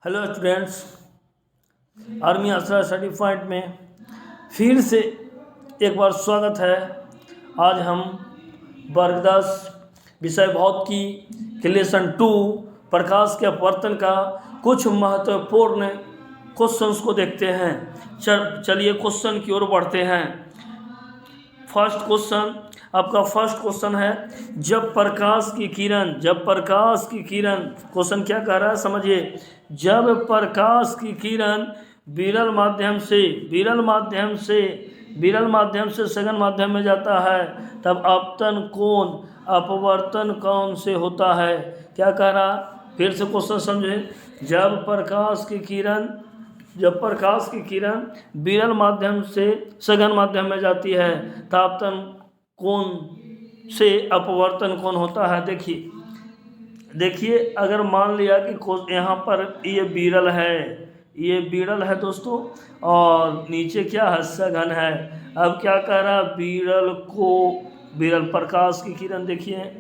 Hello students, army आसरा certified में फिर से एक बार स्वागत है। आज हम वर्ग 10 विषय भौतिकी के लेसन 2 प्रकाश के अपवर्तन का कुछ महत्वपूर्ण क्वेश्चंस को देखते हैं। चलिए क्वेश्चन की ओर बढ़ते हैं। फर्स्ट क्वेश्चन है, जब प्रकाश की किरण क्वेश्चन क्या कह रहा है समझिए। जब प्रकाश की किरण विरल माध्यम से सघन माध्यम में जाता है तब अपवर्तन कौन से होता है। क्या कह रहा, फिर से क्वेश्चन समझे। जब प्रकाश की किरण विरल माध्यम से सघन माध्यम में जाती है तापतन कोण से अपवर्तन कौन होता है। देखिए अगर मान लिया कि यहाँ पर ये विरल है दोस्तों, और नीचे क्या है, सघन है। अब क्या कह रहा, विरल प्रकाश की किरण देखिए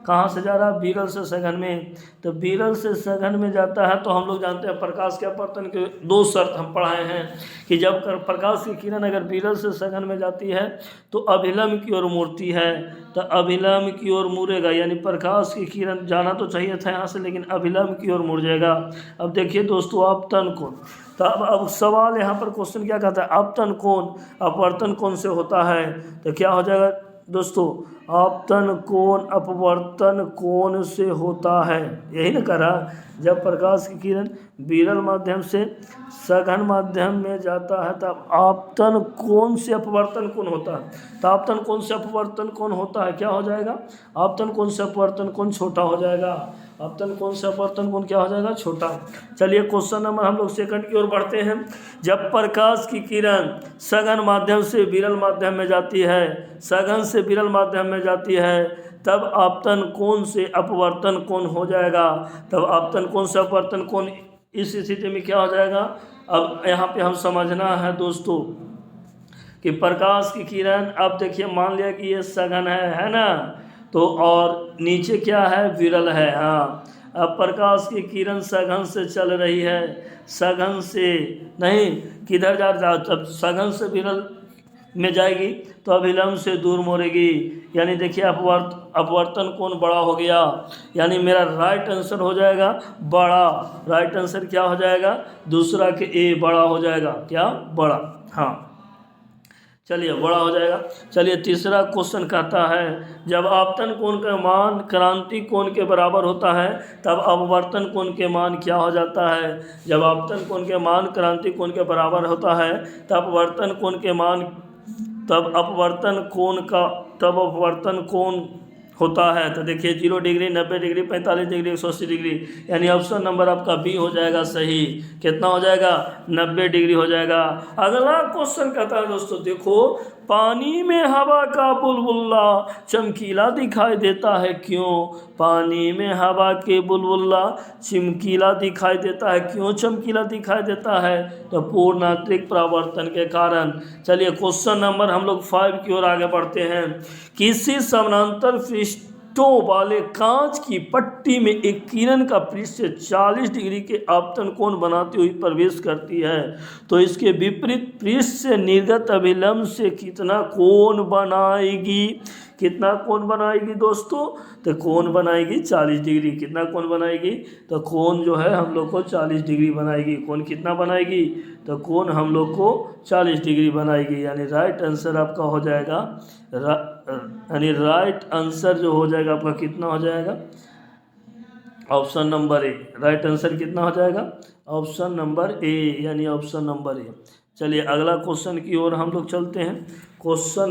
कहाँ से जा रहा है, विरल से सघन में। तो विरल से सघन में जाता है तो हम लोग जानते हैं प्रकाश के अपवर्तन के 2 शर्त हम पढ़ाए हैं कि जब प्रकाश की किरण अगर विरल से सघन में जाती है तो अभिलंब की ओर मुड़ती है। तो अभिलंब की ओर मुड़ेगा, यानी प्रकाश की किरण जाना तो चाहिए था यहाँ से, लेकिन अभिलंब की ओर मुड़ जाएगा। अब देखिए दोस्तों, अपतन कोण। तो अब सवाल यहाँ पर क्वेश्चन क्या कहता है, अपतन कोण अपवर्तन कोण से होता है। तो क्या हो जाएगा दोस्तों, अपतन कोण अपवर्तन कोण से होता है। यही ना करा, जब प्रकाश की किरण विरल माध्यम से सघन माध्यम में जाता है तब आपतन कोण से अपवर्तन कोण होता है। तो आपतन कोण से अपवर्तन कोण होता है, क्या हो जाएगा, आपतन कोण से अपवर्तन कोण छोटा हो जाएगा। आपतन कोण से अपवर्तन कोण क्या हो जाएगा, छोटा। चलिए क्वेश्चन नंबर हम लोग सेकंड की ओर बढ़ते हैं। जब प्रकाश की किरण सघन माध्यम से विरल माध्यम में जाती है, सघन से विरल माध्यम में जाती है तब आपतन कोण से अपवर्तन कोण हो जाएगा। तब आपतन कोण से अपवर्तन कोण इस स्थिति में क्या हो जाएगा। अब यहाँ पे हम समझना है दोस्तों कि प्रकाश की किरण, अब देखिए मान लिया कि ये सघन है ना, तो और नीचे क्या है, विरल है। हाँ, अब प्रकाश की किरण सघन से चल रही है, सघन से नहीं किधर जा रहा, जब सघन से विरल में जाएगी तो अभिलंब से दूर मोड़ेगी, यानी देखिए अपवर्तन कोण बड़ा हो गया, यानी मेरा राइट आंसर हो जाएगा बड़ा। राइट आंसर क्या हो जाएगा, दूसरा के ए बड़ा हो जाएगा, क्या बड़ा, हाँ चलिए बड़ा हो जाएगा। चलिए तीसरा क्वेश्चन कहता है, जब आपतन कोण का मान क्रांति कोण के बराबर होता है तब अपवर्तन कोण के मान क्या हो जाता है। जब आपतन कोण के मान क्रांति कोण के बराबर होता है तब अपवर्तन कोण होता है। तो देखिए 0 डिग्री, 90 डिग्री, 45 डिग्री, 180 डिग्री, यानी ऑप्शन नंबर आपका बी हो जाएगा सही। कितना हो जाएगा, 90 डिग्री हो जाएगा। अगला क्वेश्चन कहता है दोस्तों, देखो पानी में हवा का बुलबुला चमकीला दिखाई देता है क्यों। पानी में हवा के बुलबुला चमकीला दिखाई देता है, क्यों चमकीला दिखाई देता है, तो पूर्णात्रिक परावर्तन के कारण। चलिए क्वेश्चन नंबर हम लोग 5 की ओर आगे बढ़ते हैं। किसी समानांतर पृष्ठों वाले कांच की पट्टी में एक किरण का पृष्ठ से 40 डिग्री के आपतन कोण बनाती हुई प्रवेश करती है तो इसके विपरीत पृष्ठ से निर्गत अभिलंब से कितना कोण बनाएगी दोस्तों। तो कोण बनाएगी 40 डिग्री। कितना कोण बनाएगी, तो कोण जो है हम लोग को 40 डिग्री बनाएगी। कोण कितना बनाएगी, तो कोण हम लोग को 40 डिग्री बनाएगी, यानी राइट आंसर आपका हो जाएगा, यानी राइट आंसर जो हो जाएगा आपका कितना हो जाएगा, option number A. Right answer कितना हो जाएगा, ऑप्शन नंबर ए, यानी ऑप्शन नंबर ए। चलिए अगला क्वेश्चन की ओर हम लोग चलते हैं। क्वेश्चन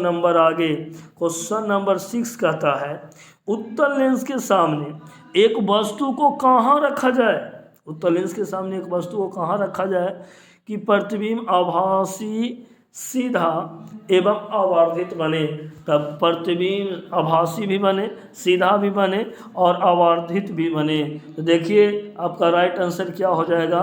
नंबर 6 कहता है, उत्तल लेंस के सामने एक वस्तु को कहाँ रखा जाए। उत्तल लेंस के सामने एक वस्तु को कहाँ रखा जाए कि प्रतिबिंब आभासी, सीधा एवं आवर्धित बने। तब प्रतिबिंब आभासी भी बने, सीधा भी बने और आवर्धित भी बने। तो देखिए आपका राइट आंसर क्या हो जाएगा,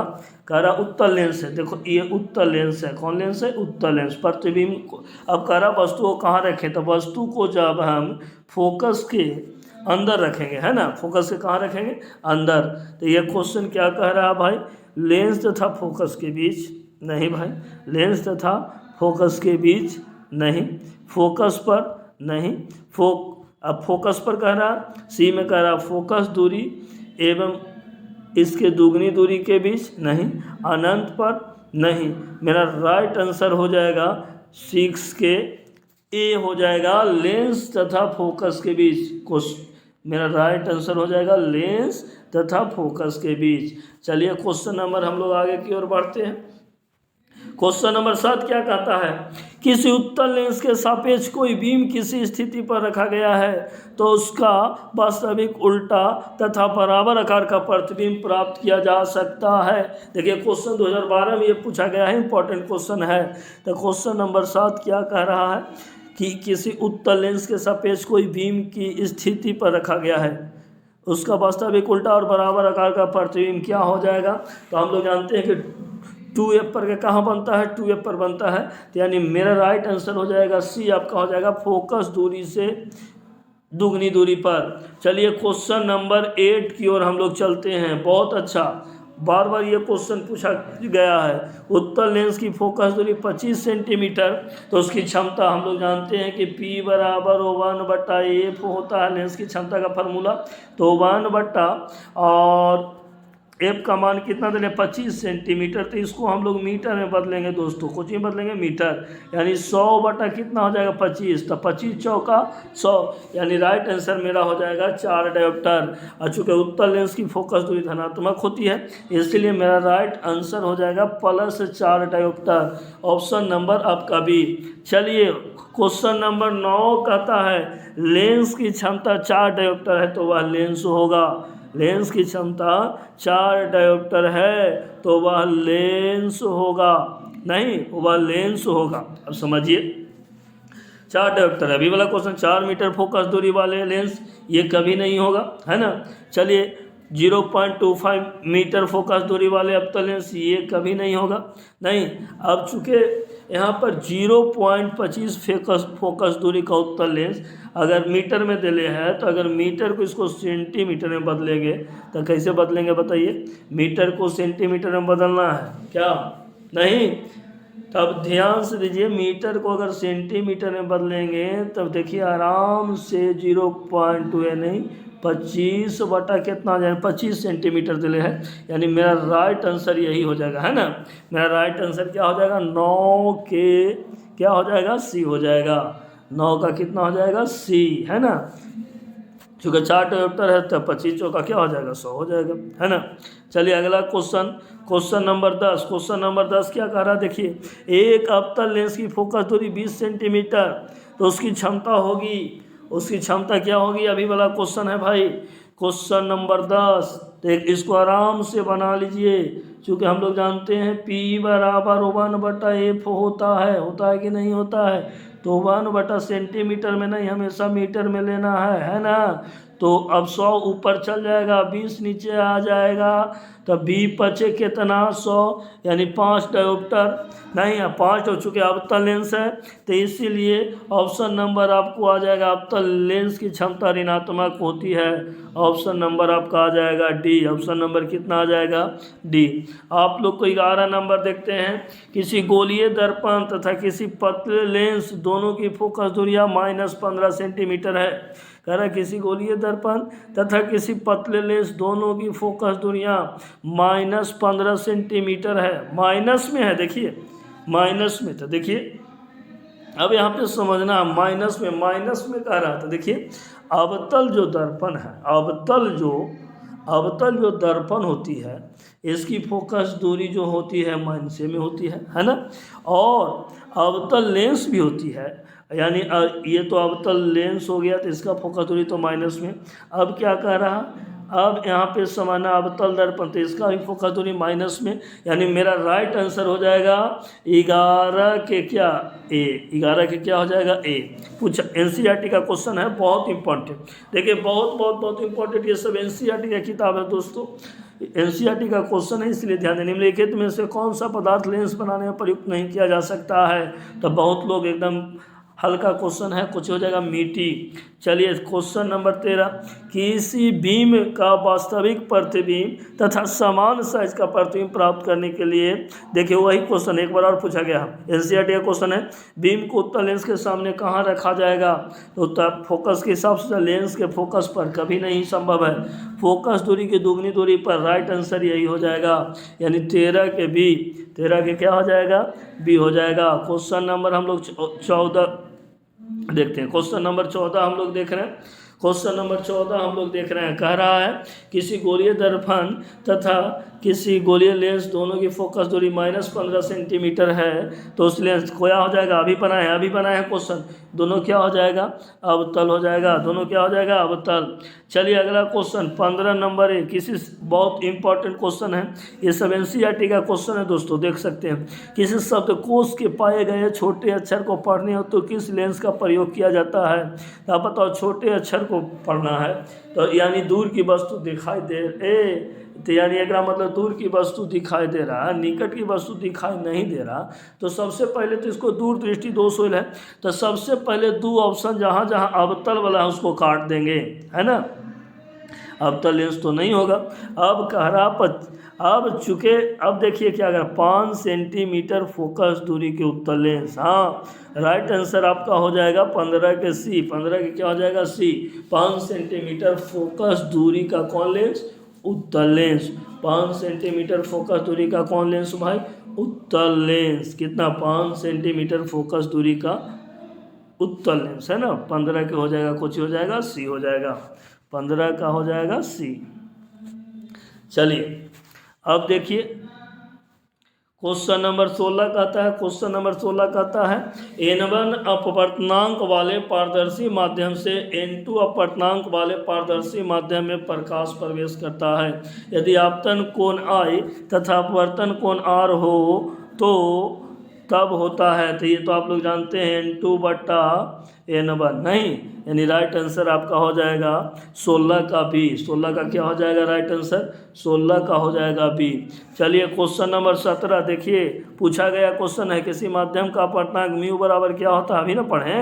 कह रहा उत्तल लेंस है। देखो ये उत्तल लेंस है, कौन लेंस है, उत्तल लेंस। प्रतिबिंब को अब कह रहा वस्तु को कहाँ रखें, तो वस्तु को जब हम फोकस के अंदर रखेंगे, है ना, फोकस के कहाँ रखेंगे, अंदर। तो ये क्वेश्चन क्या कह रहा है भाई, लेंस तथा फोकस के बीच नहीं भाई, लेंस तथा फोकस के बीच नहीं, फोकस पर नहीं, अब फोकस पर कह रहा, सी में कह रहा फोकस दूरी एवं इसके दुगनी दूरी के बीच नहीं, अनंत पर नहीं। मेरा राइट आंसर हो जाएगा 6 के ए हो जाएगा, लेंस तथा फोकस के बीच। मेरा राइट आंसर हो जाएगा लेंस तथा फोकस के बीच। चलिए क्वेश्चन नंबर हम लोग आगे की ओर बढ़ते हैं। क्वेश्चन नंबर 7 क्या कहता है, किसी उत्तल लेंस के सापेक्ष कोई बीम किसी स्थिति पर रखा गया है तो उसका वास्तविक उल्टा तथा बराबर आकार का प्रतिबिंब प्राप्त किया जा सकता है। देखिए क्वेश्चन 2012 में ये पूछा गया है, इंपॉर्टेंट क्वेश्चन है। तो क्वेश्चन नंबर 7 क्या कह रहा है कि किसी उत्तल लेंस के सापेक्ष कोई बीम की स्थिति पर रखा गया है, उसका वास्तविक उल्टा और बराबर आकार का प्रतिबिंब क्या हो जाएगा। तो हम लोग जानते हैं कि 2F पर के कहाँ बनता है, 2F पर बनता है। तो यानी मेरा राइट आंसर हो जाएगा सी, आपका हो जाएगा फोकस दूरी से दुगनी दूरी पर। चलिए क्वेश्चन नंबर 8 की ओर हम लोग चलते हैं। बहुत अच्छा, बार बार ये क्वेश्चन पूछा गया है। उत्तल लेंस की फोकस दूरी 25 सेंटीमीटर, तो उसकी क्षमता हम लोग जानते हैं कि P बराबर 1/F होता है लेंस की क्षमता का फार्मूला। तो 1/, और एफ का मान कितना दे 25 सेंटीमीटर, तो इसको हम लोग मीटर में बदलेंगे दोस्तों, कुछ ही बदलेंगे मीटर, यानी 100 कितना हो जाएगा 25, तो 25 चौका 100, यानी राइट आंसर मेरा हो जाएगा 4 डायोप्टर। और चूँकि उत्तल लेंस की फोकस दूरी धनात्मक होती है इसलिए मेरा राइट आंसर हो जाएगा +4 डायोप्टर। ऑप्शन नंबर आपका बी। चलिए क्वेश्चन नंबर 9 कहता है लेंस की क्षमता 4 डायोप्टर है तो वह लेंस होगा। लेंस की क्षमता 4 डायोप्टर है तो वह लेंस होगा, नहीं वह लेंस होगा। अब समझिए 4 डायोप्टर है, अभी वाला क्वेश्चन 4 मीटर फोकस दूरी वाले लेंस, ये कभी नहीं होगा, है ना। चलिए 0.25 मीटर फोकस दूरी वाले अवतल लेंस, ये कभी नहीं होगा, नहीं। अब चूँकि यहाँ पर 0.25 फोकस दूरी का उत्तल लेंस अगर मीटर में दिले है, तो अगर मीटर को इसको सेंटीमीटर में बदलेंगे तो कैसे बदलेंगे बताइए। मीटर को सेंटीमीटर में बदलना है क्या, नहीं। तब ध्यान से दीजिए, मीटर को अगर सेंटीमीटर में बदलेंगे तब देखिए आराम से 0.2 नहीं 25 कितना जाए 25 सेंटीमीटर दिले है, यानी मेरा राइट आंसर यही हो जाएगा, है ना। मेरा राइट आंसर क्या हो जाएगा 9 के क्या हो जाएगा सी हो जाएगा, 9 का कितना हो जाएगा सी, है ना। चूँकि 4 डायोप्टर है तो 25 चौका क्या हो जाएगा 100 हो जाएगा, है ना। चलिए अगला क्वेश्चन नंबर 10। क्वेश्चन नंबर 10 क्या कह रहा है, देखिए एक अवतल लेंस की फोकस दूरी 20 सेंटीमीटर, तो उसकी क्षमता होगी, उसकी क्षमता क्या होगी, अभी वाला क्वेश्चन है भाई। क्वेश्चन नंबर 10, तो इसको आराम से बना लीजिए, क्योंकि हम लोग जानते हैं P बराबर 1/F होता है कि नहीं होता है। तो 1 सेंटीमीटर में नहीं, हमेशा मीटर में लेना है ना। तो अब 100 ऊपर चल जाएगा, 20 नीचे आ जाएगा, तो B बचे कितना 100, यानी 5 डायोप्टर, नहीं 5 हो चुके अवतल लेंस है, तो इसीलिए ऑप्शन नंबर आपको आ जाएगा अवतल लेंस की क्षमता ऋणात्मक होती है। ऑप्शन नंबर आपका आ जाएगा डी। ऑप्शन नंबर कितना आ जाएगा डी। आप लोग को 11 नंबर देखते हैं। किसी गोलीय दर्पण तथा किसी पतले लेंस दोनों की फोकस दूरियां -15 सेंटीमीटर है। कह रहा है किसी गोलीय दर्पण तथा किसी पतले लेंस दोनों की फोकस दूरियां -15 सेंटीमीटर है। माइनस में है, देखिए माइनस में, तो देखिए अब यहाँ पे समझना माइनस में कह रहा था। देखिए अवतल जो दर्पण है, अवतल जो दर्पण होती है इसकी फोकस दूरी जो होती है माइनस में होती है ना। और अवतल लेंस भी होती है, यानी ये तो अवतल लेंस हो गया तो इसका फोकस दूरी तो माइनस में। अब क्या कह रहा, अब यहाँ पे समाना अवतल दर्पण, तो इसका भी फोकस दूरी माइनस में, यानी मेरा राइट आंसर हो जाएगा 11 के क्या ए, 11 के क्या हो जाएगा ए। पूछा एनसीईआरटी का क्वेश्चन है, बहुत इंपॉर्टेंट। देखिए बहुत इंपॉर्टेंट, ये सब एनसीईआरटी का किताब है दोस्तों, एनसीईआरटी का क्वेश्चन है, इसलिए ध्यान दें। निम्नलिखित में से कौन सा पदार्थ लेंस बनाने में प्रयुक्त नहीं किया जा सकता है। तो बहुत लोग एकदम हल्का क्वेश्चन है, कुछ हो जाएगा मीठी। चलिए क्वेश्चन नंबर 13, किसी बीम का वास्तविक प्रतिबिंब तथा समान साइज का प्रतिबिंब प्राप्त करने के लिए, देखिए वही क्वेश्चन एक बार और पूछा गया, एनसीईआरटी का क्वेश्चन है, बीम को उत्तल लेंस के सामने कहाँ रखा जाएगा? तो उत्तर फोकस के हिसाब से लेंस के फोकस पर कभी नहीं संभव है, फोकस दूरी की दुगनी दूरी पर। राइट आंसर यही हो जाएगा, यानी 13 के बी, 13 के क्या हो जाएगा? बी हो जाएगा। क्वेश्चन नंबर हम लोग 14 देखते हैं। क्वेश्चन नंबर 14 हम लोग देख रहे हैं, क्वेश्चन नंबर 14 हम लोग देख रहे हैं, कह रहा है किसी गोलीय दर्पण तथा किसी गोलीय लेंस दोनों की फोकस दूरी -15 सेंटीमीटर है, तो उस लेंस को क्या हो जाएगा? अभी बना है क्वेश्चन, दोनों क्या हो जाएगा? अवतल हो जाएगा, दोनों क्या हो जाएगा? अवतल। चलिए अगला क्वेश्चन 15 नंबर है, किसी बहुत इंपॉर्टेंट क्वेश्चन है, ये सब एनसीईआरटी का क्वेश्चन है दोस्तों, देख सकते हैं। किसी शब्दकोश के पाए गए छोटे अक्षर को पढ़ने हो तो किस लेंस का प्रयोग किया जाता है? तो आप बताओ, छोटे अक्षर को पढ़ना है तो यानी दूर की वस्तु दिखाई दे तो यानी एक मतलब दूर की वस्तु दिखाई दे रहा है, निकट की वस्तु दिखाई नहीं दे रहा, तो सबसे पहले तो इसको दूर दृष्टि दोष होल है, तो सबसे पहले दो ऑप्शन जहाँ जहाँ अवतल वाला है उसको काट देंगे, है ना। अवतल लेंस तो नहीं होगा। अब कह रहा अब देखिए क्या अगर 5 सेंटीमीटर फोकस दूरी के उत्तल लेंस, हाँ राइट आंसर आपका हो जाएगा 15 के सी, 15 के क्या हो जाएगा? सी। 5 सेंटीमीटर फोकस दूरी का कौन लेंस? उत्तल लेंस। 5 सेंटीमीटर फोकस दूरी का कौन लेंस भाई? उत्तल लेंस। कितना? 5 सेंटीमीटर फोकस दूरी का उत्तल लेंस, है ना। 15 के हो जाएगा, कुछ हो जाएगा, सी हो जाएगा, 15 का हो जाएगा सी। चलिए अब देखिए क्वेश्चन नंबर 16 कहता है, क्वेश्चन नंबर 16 कहता है N1 अपवर्तनांक वाले पारदर्शी माध्यम से N2 अपवर्तनांक वाले पारदर्शी माध्यम में प्रकाश प्रवेश करता है। यदि आपतन कोण I तथा अपवर्तन कोण R हो तो तब होता है, तो ये तो आप लोग जानते हैं N2/N1 नहीं, यानी राइट आंसर आपका हो जाएगा 16 का बी। 16 का क्या हो जाएगा? राइट आंसर 16 का हो जाएगा बी। चलिए क्वेश्चन नंबर 17 देखिए, पूछा गया क्वेश्चन है किसी माध्यम का अपवर्तनांक म्यू बराबर क्या होता है? अभी ना पढ़े,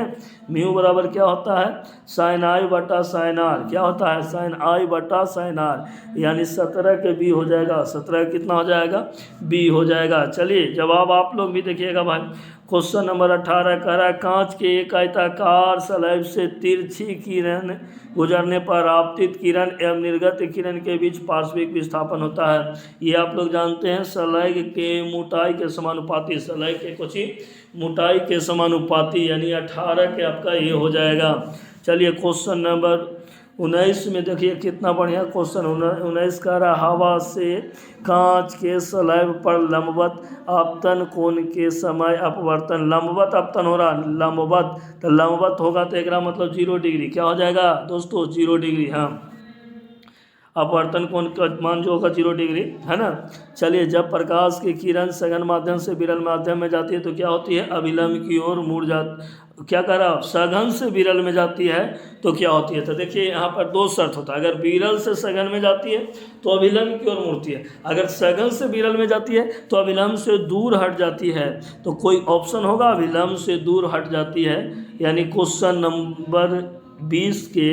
म्यू बराबर क्या होता है? sin I/sin R। क्या होता है? sin I/sin R, यानी 17 के बी हो जाएगा। 17 कितना हो जाएगा? बी हो जाएगा। चलिए जवाब आप लोग भी देखिएगा भाई। क्वेश्चन नंबर 18 कह रहा है कांच के एक आयताकार स्लैब से तिरछी किरण गुजरने पर आपतित किरण एवं निर्गत किरण के बीच पार्श्विक विस्थापन होता है। ये आप लोग जानते हैं स्लैग के मोटाई के समानुपाती, स्लैग के कुछ ही मोटाई के समानुपाती, यानी 18 के आपका ये हो जाएगा। चलिए क्वेश्चन नंबर 19 में देखिए कितना बढ़िया क्वेश्चन। 19 कह रहा हवा से कांच के स्लैब पर लंबवत आपतन कोण के समय अपवर्तन, लंबवत आपतन हो रहा, लंबवत, तो लंबवत होगा तो एक मतलब 0 डिग्री। क्या हो जाएगा दोस्तों? 0 डिग्री। हाँ, अपवर्तन कोण का मान जो होगा 0 डिग्री, है ना। चलिए जब प्रकाश की किरण सघन माध्यम से विरल माध्यम में जाती है तो क्या होती है? अभिलंब की ओर मुड़ क्या कह रहा? सघन से विरल में जाती है तो क्या होती है? तो देखिए यहाँ पर 2 शर्त होता है, अगर विरल से सघन में जाती है तो अभिलंब की ओर मुड़ती है, अगर सघन से विरल में जाती है तो अभिलंब से दूर हट जाती है। तो कोई ऑप्शन होगा अभिलंब से दूर हट जाती है, यानी क्वेश्चन नंबर 20 के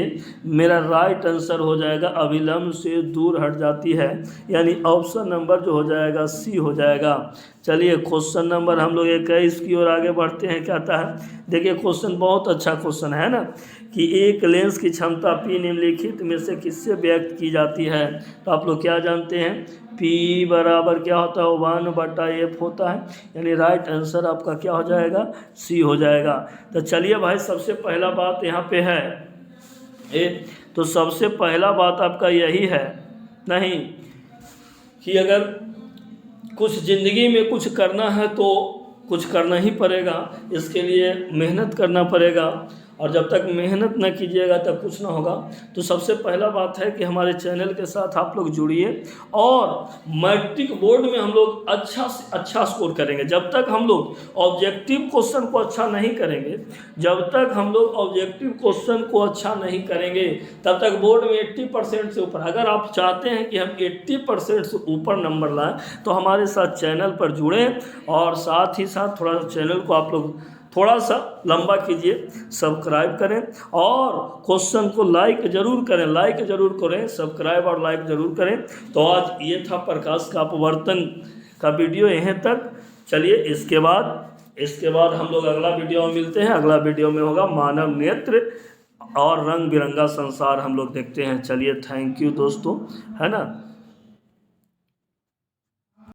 मेरा राइट आंसर हो जाएगा अभिलंब से दूर हट जाती है, यानी ऑप्शन नंबर जो हो जाएगा सी हो जाएगा। चलिए क्वेश्चन नंबर हम लोग 21 की ओर आगे बढ़ते हैं। कहता है देखिए क्वेश्चन बहुत अच्छा क्वेश्चन है ना, कि एक लेंस की क्षमता P निम्नलिखित में से किससे व्यक्त की जाती है? तो आप लोग क्या जानते हैं? P बराबर क्या होता है? 1/f होता है, यानी राइट आंसर आपका क्या हो जाएगा? सी हो जाएगा। तो चलिए भाई सबसे पहला बात यहाँ पे है तो सबसे पहला बात आपका यही है नहीं कि अगर कुछ ज़िंदगी में कुछ करना है तो कुछ करना ही पड़ेगा, इसके लिए मेहनत करना पड़ेगा, और जब तक मेहनत न कीजिएगा तब कुछ ना होगा। तो सबसे पहला बात है कि हमारे चैनल के साथ आप लोग जुड़िए, और मैट्रिक बोर्ड में हम लोग अच्छा से अच्छा स्कोर करेंगे। जब तक हम लोग ऑब्जेक्टिव क्वेश्चन को अच्छा नहीं करेंगे, जब तक हम लोग ऑब्जेक्टिव क्वेश्चन को अच्छा नहीं करेंगे, तब तक बोर्ड में 80% से ऊपर, अगर आप चाहते हैं कि हम 80% से ऊपर नंबर लाएँ तो हमारे साथ चैनल पर जुड़ें, और साथ ही साथ थोड़ा चैनल को आप लोग थोड़ा सा लंबा कीजिए, सब्सक्राइब करें और क्वेश्चन को लाइक जरूर करें, सब्सक्राइब और लाइक जरूर करें। तो आज ये था प्रकाश का अपवर्तन का वीडियो यहीं तक। चलिए इसके बाद हम लोग अगला वीडियो में मिलते हैं। अगला वीडियो में होगा मानव नेत्र और रंग बिरंगा संसार हम लोग देखते हैं। चलिए थैंक यू दोस्तों, है ना।